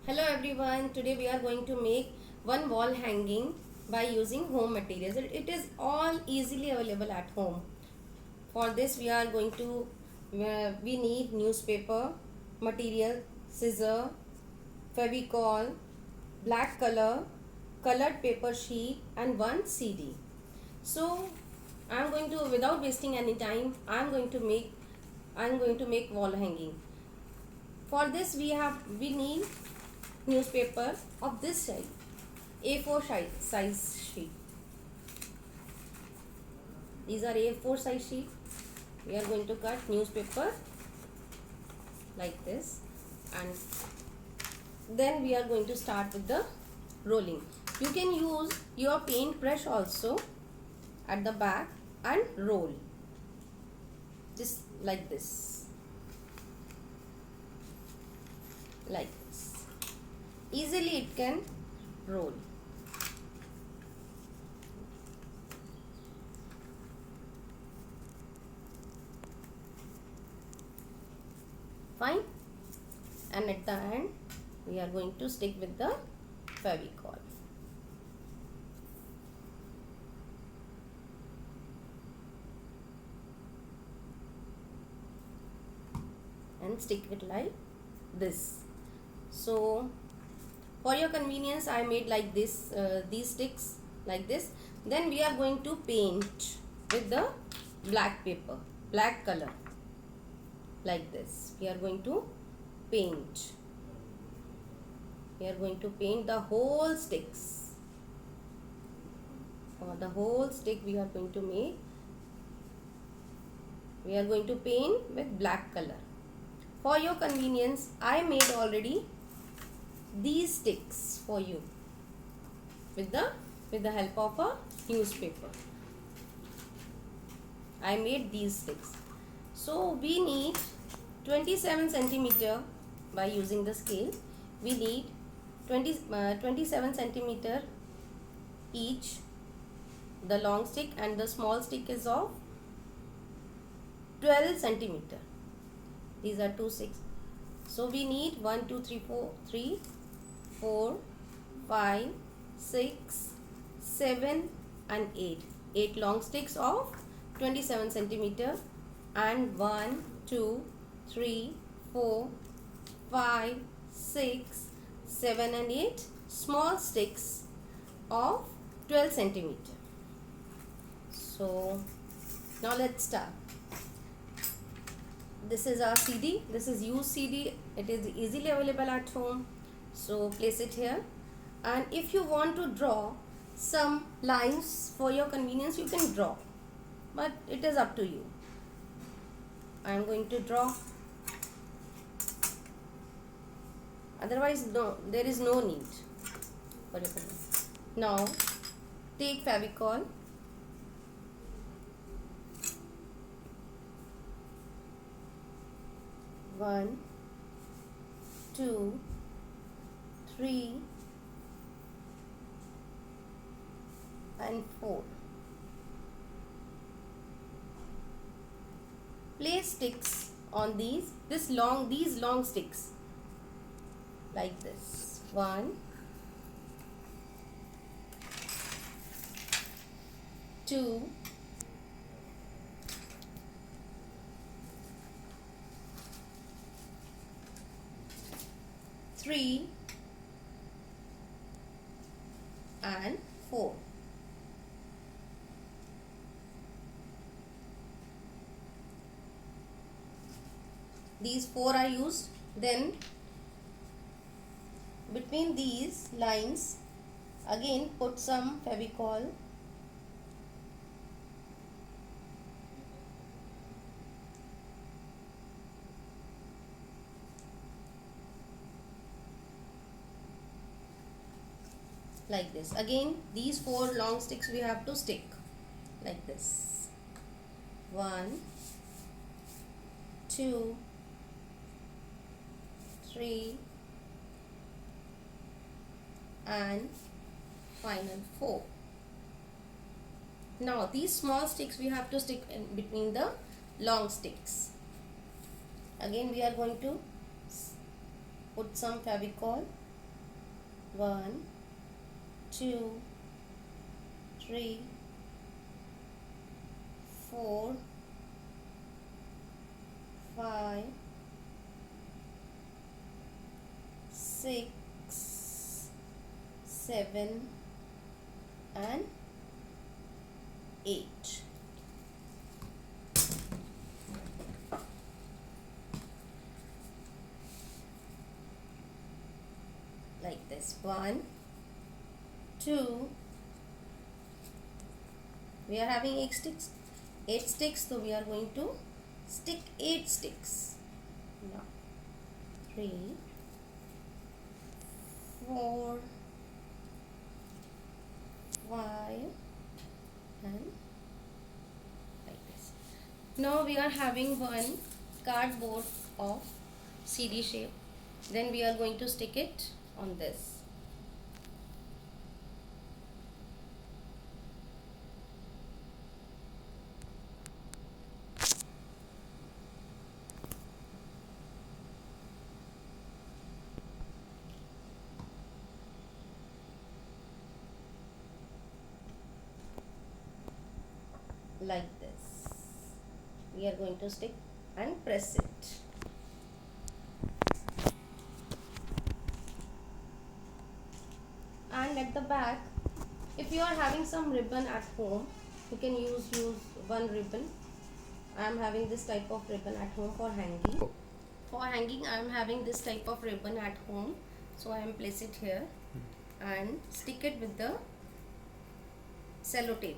Hello everyone, today we are going to make one wall hanging by using home materials. It is all easily available at home. For this we are going to, we need newspaper, material, scissor, Fevicol, black color, colored paper sheet and one CD. So I am going to, without wasting any time, I am going to make wall hanging. For this we need newspaper of this size, A4 size sheet. These are A4 size sheet. We are going to cut newspaper like this, and then we are going to start with the rolling. You can use your paintbrush also at the back and roll just like this, like this. Easily it can roll. Fine. And at the end we are going to stick with the Fevicol. And stick it like this. So for your convenience I made like this, these sticks like this. Then we are going to paint with the black paper, black color, like this. We are going to paint. We are going to paint the whole sticks. For the whole stick we are going to make. We are going to paint with black color. For your convenience I made already these sticks for you with the help of a newspaper. I made these sticks. So we need 27 centimeter. By using the scale we need 27 centimeter each, the long stick, and the small stick is of 12 centimeter. These are two sticks. So we need 1 2 3 4 5 6 7 and 8 long sticks of 27 centimeter, and 1 2 3 4 5 6 7 and 8 small sticks of 12 centimeter. So now let's start. This is our CD. This is used CD. It is easily available at home. So place it here, and if you want to draw some lines for your convenience you can draw, but it is up to you. I am going to draw. Otherwise no, there is no need for your convenience. Now take Fevicol. One, two, three, and 4. Place sticks on these long sticks like this. 1, 2, 3 and 4. These 4 are used. Then between these lines again put some Fevicol. Like this. Again these 4 long sticks we have to stick like this. 1 2 3 and final 4. Now these small sticks we have to stick in between the long sticks. Again we are going to put some Fevicol 1, 2, 3, 4, 5, 6, 7 and 8. Like this. 1, 2. We are having 8 sticks. 8 sticks, so we are going to stick 8 sticks. Now 3, 4, 5 and like this. Now we are having one cardboard of CD shape. Then we are going to stick it on this. Like this. We are going to stick and press it. And at the back, if you are having some ribbon at home, you can use one ribbon. I am having this type of ribbon at home for hanging. For hanging, I am having this type of ribbon at home. So I am place it here and stick it with the sellotape.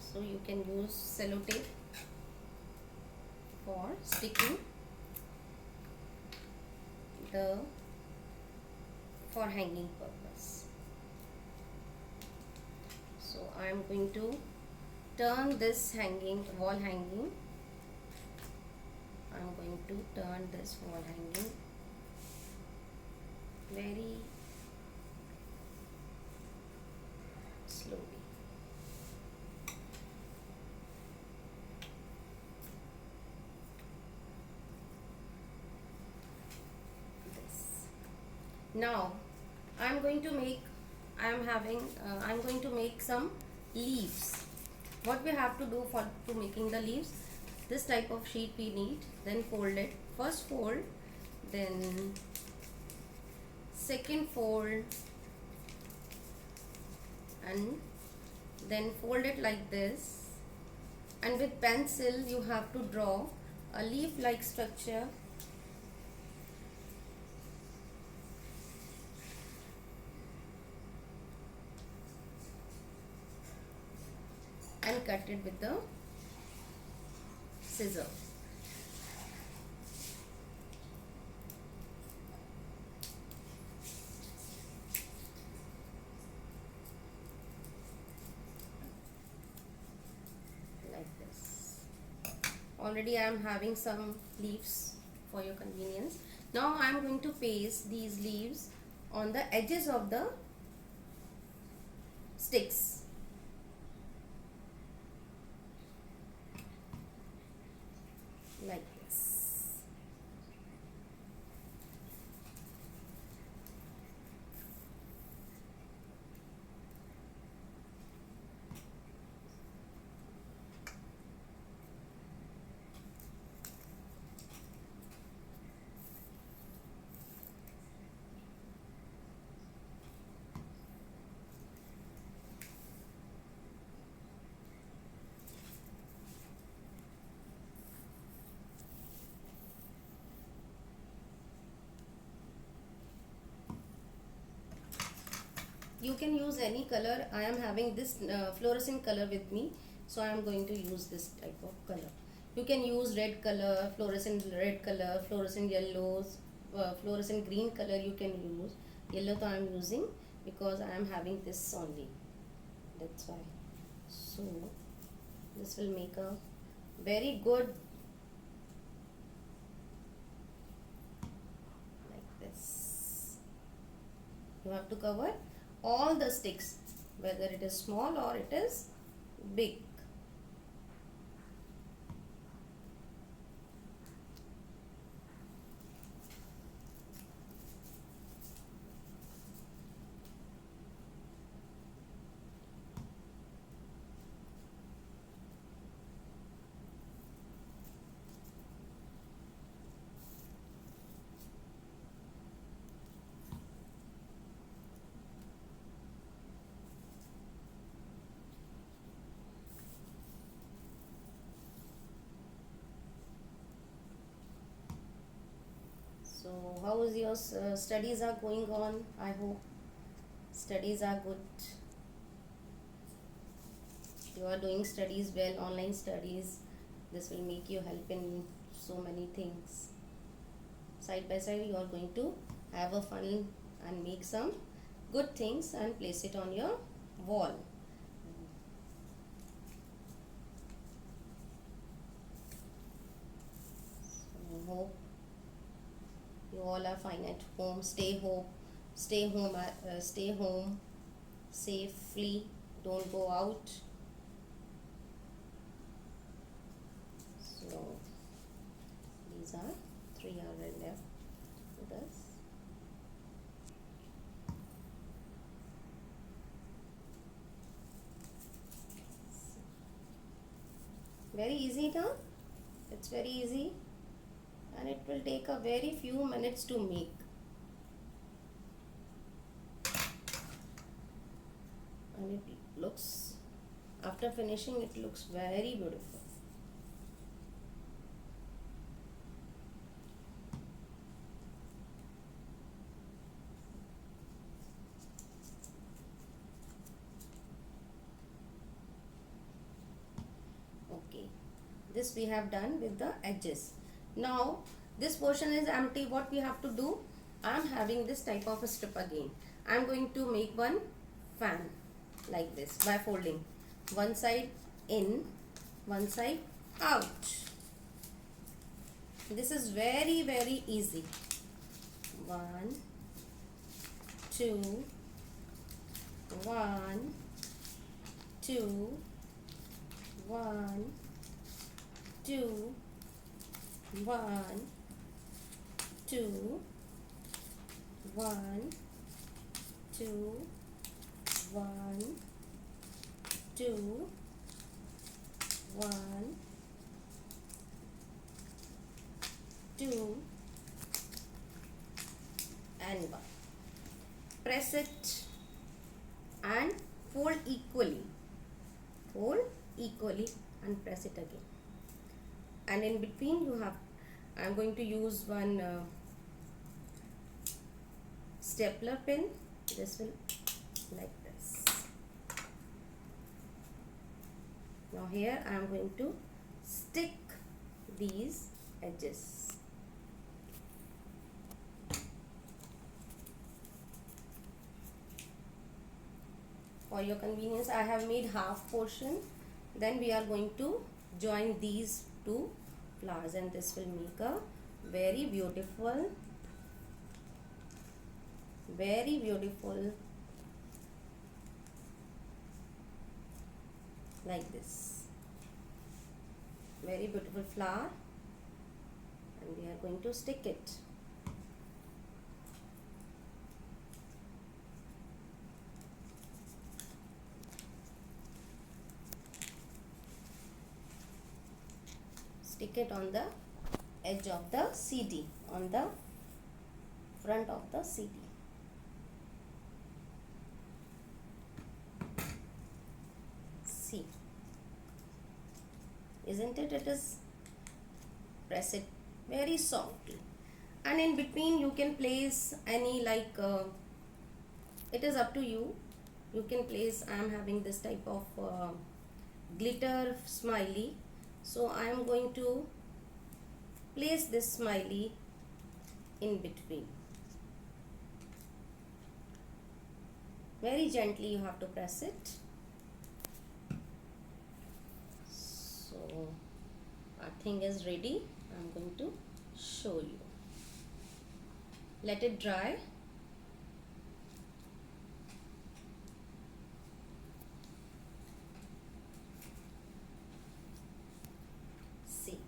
So you can use sellotape for sticking the for hanging purpose. So I am going to turn this wall hanging. I am going to turn this wall hanging very slowly. Now I'm going to make some leaves. What we have to do to making the leaves, this type of sheet we need, then fold it. First fold, then second fold, and then fold it like this, and with pencil you have to draw a leaf like structure and cut it with the scissor. Like this. Already I am having some leaves for your convenience. Now I am going to paste these leaves on the edges of the sticks. Like this. You can use any color. I am having this fluorescent color with me, so I am going to use this type of color. You can use red color, fluorescent red color, fluorescent yellows, fluorescent green color you can use. Yellow I am using because I am having this only, that's why. So this will make a very good, like this. You have to cover all the sticks, whether it is small or it is big. So how is your studies are going on? I hope studies are good. You are doing studies well, online studies. This will make you help in so many things. Side by side you are going to have a fun and make some good things and place it on your wall. So hope you all are fine at home. Stay home, stay home safely. Don't go out. So these are 3 hours left with us. Very easy now. It's very easy, and it will take a very few minutes to make. And it looks, after finishing, it looks very beautiful. Okay, this we have done with the edges. Now this portion is empty. What we have to do, I am having this type of a strip again. I am going to make one fan like this by folding one side in, one side out. This is very easy. 1 2 1 2 1 2 1 2 1 2 1 2 1 2 and 1. Press it and fold equally. Fold equally and press it again. And in between you have, I am going to use one stapler pin. This will like this. Now here I am going to stick these edges. For your convenience, I have made half portion. Then we are going to join these two flowers, and this will make a very beautiful like this, very beautiful flower, and we are going to stick it. Stick it on the edge of the CD, on the front of the CD. See, isn't it? It is, press it very softly, and in between you can place any it is up to you. You can place, I am having this type of glitter smiley, so I am going to place this smiley in between. Very gently you have to press it. So our thing is ready. I am going to show you. Let it dry. See,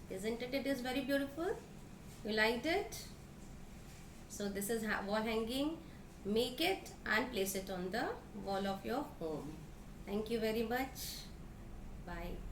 isn't it? It is very beautiful. You liked it? So this is wall hanging. Make it and place it on the wall of your home. Thank you very much. Bye.